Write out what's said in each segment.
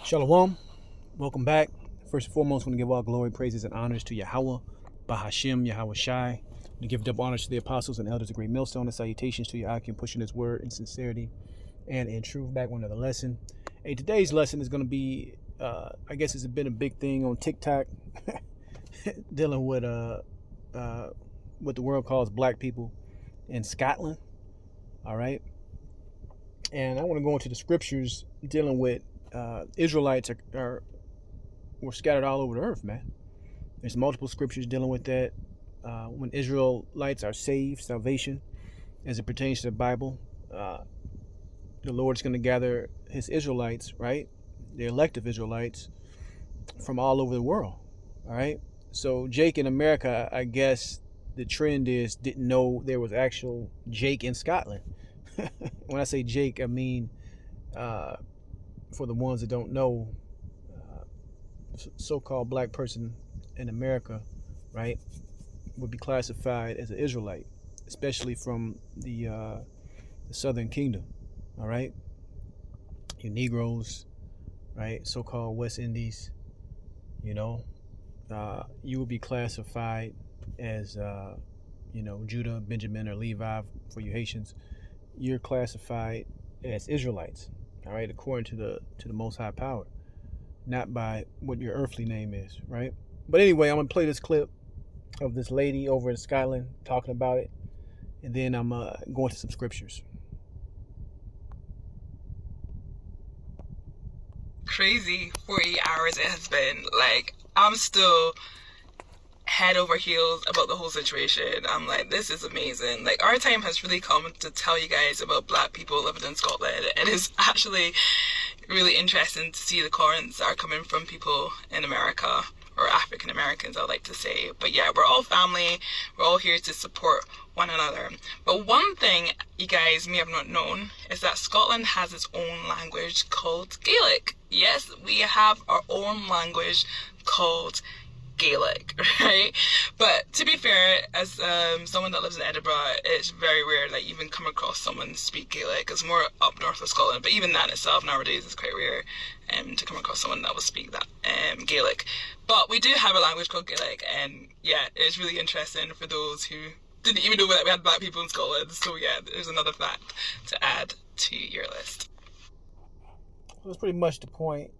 Shalom. Welcome back. First and foremost, I want to give all glory, praises, and honors to Yahweh, Bahashim, Yahweh Shai. To give double honors to the apostles and elders of Great Millstone, and salutations to Yakim, pushing his word in sincerity and in truth. Back with another lesson. Hey, today's lesson is going to be, I guess it's been a big thing on TikTok, dealing with what the world calls black people in Scotland. All right. And I want to go into the scriptures dealing with Israelites were scattered all over the earth, man. There's multiple scriptures dealing with that. When Israelites are saved, salvation, as it pertains to the Bible, the Lord's going to gather his Israelites, right? The elective Israelites from all over the world, all right? So Jake in America, I guess the trend is didn't know there was actual Jake in Scotland. When I say Jake, I mean, for the ones that don't know, so-called black person in America, right, would be classified as an Israelite, especially from the Southern Kingdom, all right? Your Negroes, right, so-called West Indies, you know, you would be classified as, Judah, Benjamin, or Levi for you Haitians. You're classified as Israelites, all right, according to the Most High Power, not by what your earthly name is, right? But anyway, I'm gonna play this clip of this lady over in Scotland talking about it, and then I'm going to some scriptures. Crazy 40 hours it has been. Like, I'm still head over heels about the whole situation. I'm like, this is amazing. Like, our time has really come to tell you guys about black people living in Scotland. And it's actually really interesting to see the comments that are coming from people in America, or African Americans, I like to say. But yeah, we're all family. We're all here to support one another. But one thing you guys may have not known is that Scotland has its own language called Gaelic. Yes, we have our own language called Gaelic, right? But to be fair, as someone that lives in Edinburgh, it's very rare that you even come across someone speak Gaelic. It's more up north of Scotland, but even that in itself nowadays is quite rare to come across someone that will speak that Gaelic. But we do have a language called Gaelic, and yeah, it's really interesting for those who didn't even know that we had black people in Scotland. So yeah, there's another fact to add to your list. That's pretty much the point.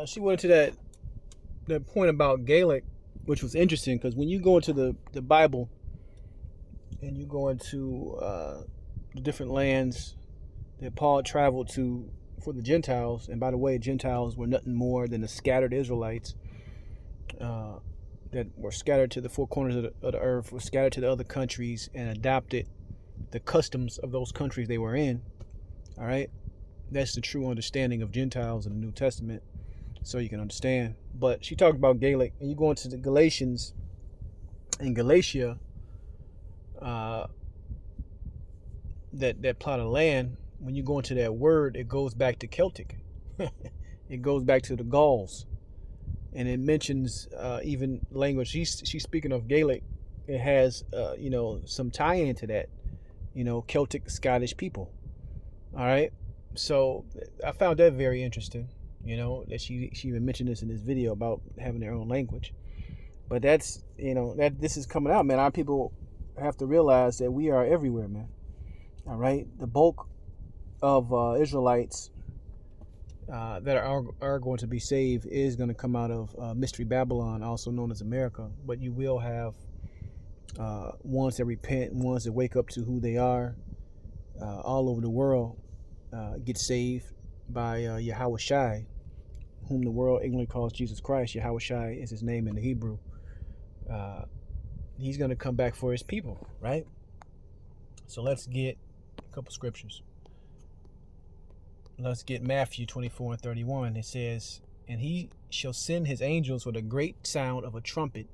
She went into that point about Gaelic, which was interesting because when you go into the Bible and you go into the different lands that Paul traveled to for the Gentiles, and by the way, Gentiles were nothing more than the scattered Israelites that were scattered to the four corners of the earth, were scattered to the other countries and adopted the customs of those countries they were in. All right, that's the true understanding of Gentiles in the New Testament, so you can understand. But she talked about Gaelic, and you go into the Galatians, in Galatia, that plot of land. When you go into that word, it goes back to Celtic. It goes back to the Gauls, and it mentions even language. She's speaking of Gaelic. It has some tie into that, Celtic Scottish people. All right, so I found that very interesting. That she even mentioned this in this video about having their own language. But that's, that this is coming out, man. Our people have to realize that we are everywhere, man. All right. The bulk of Israelites that are going to be saved is going to come out of Mystery Babylon, also known as America. But you will have ones that repent, ones that wake up to who they are, all over the world, get saved by Yahweh Shai, whom the world ignorantly calls Jesus Christ. Yahweh Shai is his name in the Hebrew. He's going to come back for his people, right? So let's get a couple scriptures. Let's get Matthew 24:31. It says, "And he shall send his angels with a great sound of a trumpet,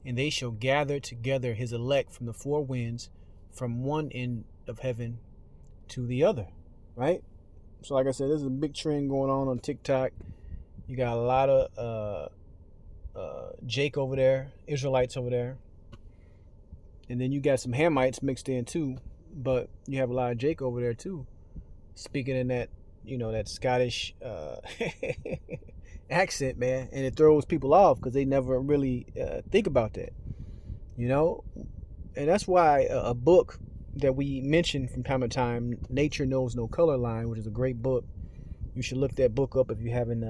and they shall gather together his elect from the four winds, from one end of heaven to the other," right? So like I said, there's a big trend going on TikTok. You got a lot of Jake over there, Israelites over there. And then you got some Hamites mixed in too. But you have a lot of Jake over there too, speaking in that, that Scottish accent, man, and it throws people off because they never really think about that, you know. And that's why a book that we mention from time to time, Nature Knows No Color Line, which is a great book. You should look that book up if you haven't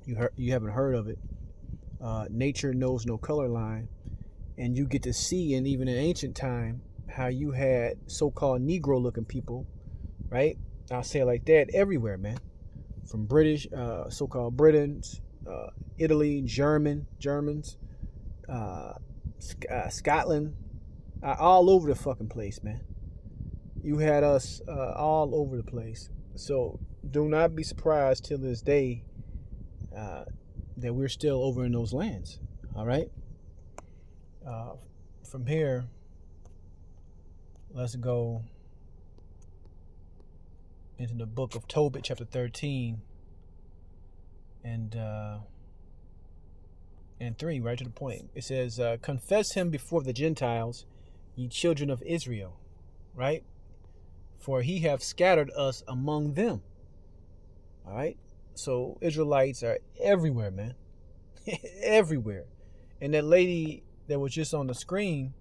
you haven't heard of it. Nature Knows No Color Line, and you get to see, and even in ancient time, how you had so-called Negro-looking people, right? I'll say it like that, everywhere, man. From British, so-called Britons, Italy, Germans, uh, Scotland, all over the fucking place, man. You had us all over the place. So do not be surprised till this day that we're still over in those lands. All right. From here, let's go into the book of Tobit, chapter 13, and 3, right to the point. It says, confess him before the Gentiles, ye children of Israel, right? For he hath scattered us among them. All right. So Israelites are everywhere, man. Everywhere. And that lady that was just on the screen,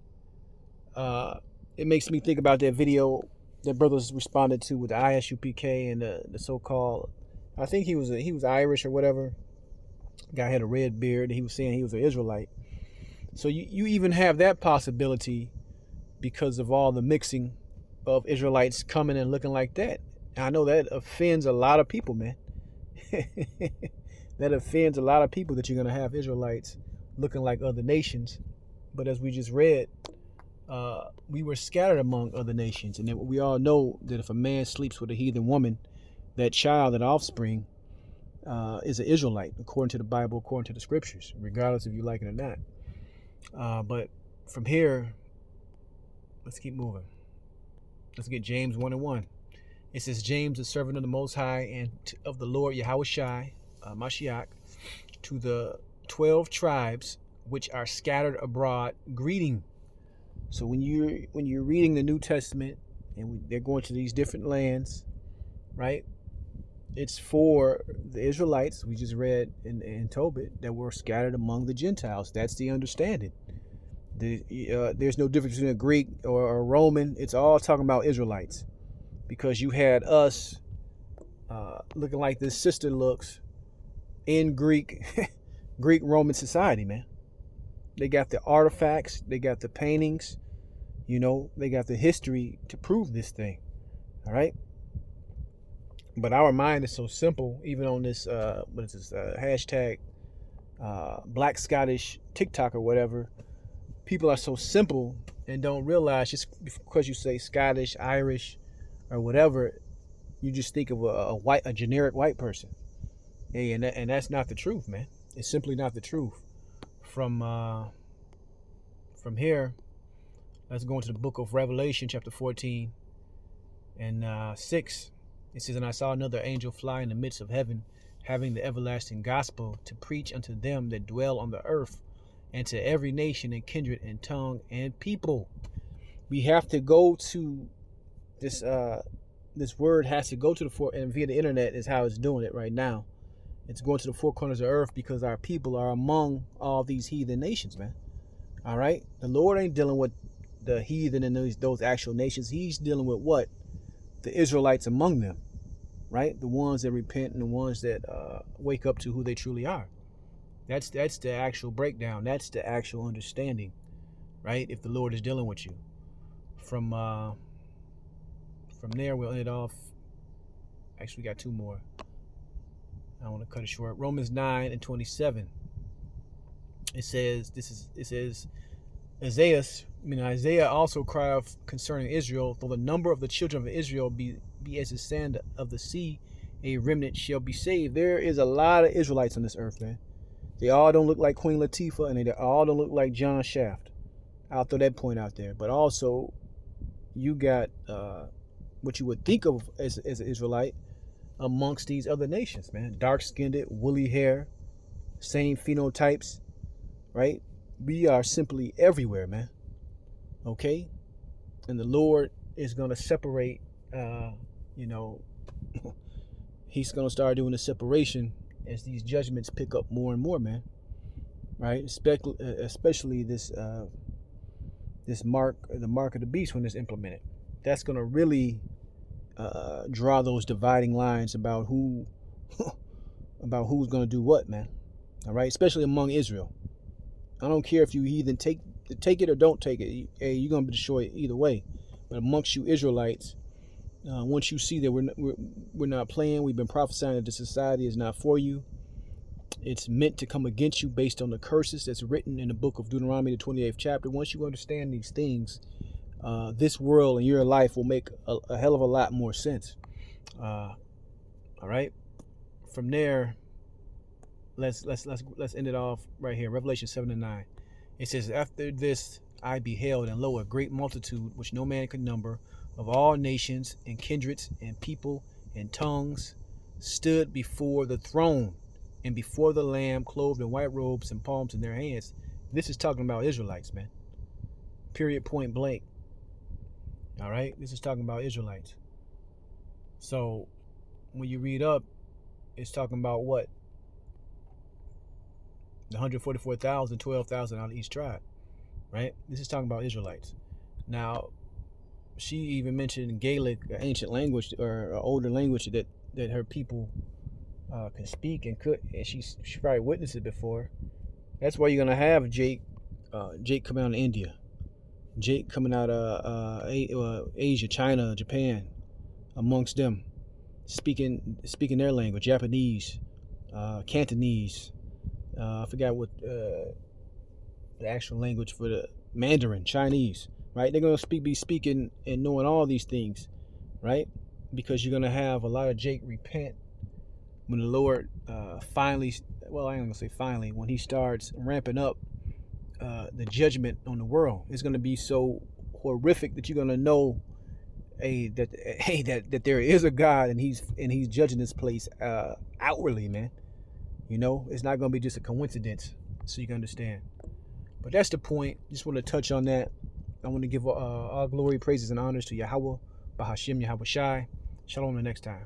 it makes me think about that video that brothers responded to with the ISUPK and the so-called, I think he was Irish or whatever. Guy had a red beard. He was saying he was an Israelite. So you even have that possibility because of all the mixing of Israelites coming and looking like that. And I know that offends a lot of people, man. That offends a lot of people that you're going to have Israelites looking like other nations. But as we just read, we were scattered among other nations. And we all know that if a man sleeps with a heathen woman, that child, that offspring, is an Israelite, according to the Bible, according to the scriptures, regardless if you like it or not. But from here, let's keep moving. Let's get James 1:1. It says, James, the servant of the Most High and of the Lord Yahushai, Mashiach, to the 12 tribes which are scattered abroad, greeting. So when you're reading the New Testament and they're going to these different lands, right? It's for the Israelites, we just read in Tobit, that were scattered among the Gentiles. That's the understanding. There's no difference between a Greek or a Roman. It's all talking about Israelites. Because you had us looking like this sister looks in Greek Roman society, man. They got the artifacts, they got the paintings, they got the history to prove this thing. All right. But our mind is so simple, even on this hashtag Black Scottish TikTok or whatever. People are so simple and don't realize, just because you say Scottish, Irish, or whatever, you just think of a generic white person. Hey, and that's not the truth, man. It's simply not the truth. From here, let's go into the book of Revelation, chapter 14 and 6. It says, and I saw another angel fly in the midst of heaven, having the everlasting gospel to preach unto them that dwell on the earth, and to every nation and kindred and tongue and people. We have to go to this. This word has to go to the four, and via the internet is how it's doing it right now. It's going to the four corners of earth because our people are among all these heathen nations, man. All right, the Lord ain't dealing with the heathen and those actual nations. He's dealing with what? The Israelites among them, right? The ones that repent and the ones that wake up to who they truly are. That's the actual breakdown. That's the actual understanding, right? If the Lord is dealing with you. From there, we'll end it off. Actually, we got two more. I want to cut it short. Romans 9:27. It says Isaiah also cried concerning Israel, though the number of the children of Israel be as the sand of the sea, a remnant shall be saved. There is a lot of Israelites on this earth, man. They all don't look like Queen Latifah, and they all don't look like John Shaft. I'll throw that point out there. But also, you got what you would think of as an Israelite amongst these other nations, man. Dark-skinned, woolly hair, same phenotypes, right? We are simply everywhere, man. Okay? And the Lord is going to separate, He's going to start doing the separation as these judgments pick up more and more, man. Right? Especially this mark, the mark of the beast, when it's implemented. That's gonna really draw those dividing lines about who about who's gonna do what, man. All right, especially among Israel. I don't care if you heathen take it or don't take it. Hey, you're gonna be destroyed either way. But amongst you Israelites, once you see that we're not playing, we've been prophesying that the society is not for you. It's meant to come against you based on the curses that's written in the book of Deuteronomy, the 28th chapter. Once you understand these things, this world and your life will make a hell of a lot more sense. All right. From there, let's end it off right here. Revelation 7:9. It says, "After this I beheld, and lo, a great multitude which no man could number, of all nations and kindreds and people and tongues, stood before the throne and before the Lamb, clothed in white robes and palms in their hands." This is talking about Israelites, man. Period, point blank. All right, this is talking about Israelites. So when you read up, it's talking about what? The 144,000, 12,000 out of each tribe, right? This is talking about Israelites. Now, she even mentioned Gaelic, an ancient language or an older language that her people can speak and could, and she probably witnessed it before. That's why you're gonna have Jake coming out of India, Jake coming out of Asia, China, Japan, amongst them, speaking their language, Japanese, Cantonese. I forgot what the actual language for the Mandarin, Chinese, right? They're going to be speaking and knowing all these things, right? Because you're going to have a lot of Jake repent when the Lord finally, well, I ain't going to say finally, when he starts ramping up the judgment on the world. It's going to be so horrific that you're going to know that there is a God, and he's judging this place outwardly, man. You know, it's not going to be just a coincidence, so you can understand. But that's the point. Just want to touch on that. I want to give all glory, praises, and honors to Yahweh, Bahashim, Yahweh Shai. Shalom the next time.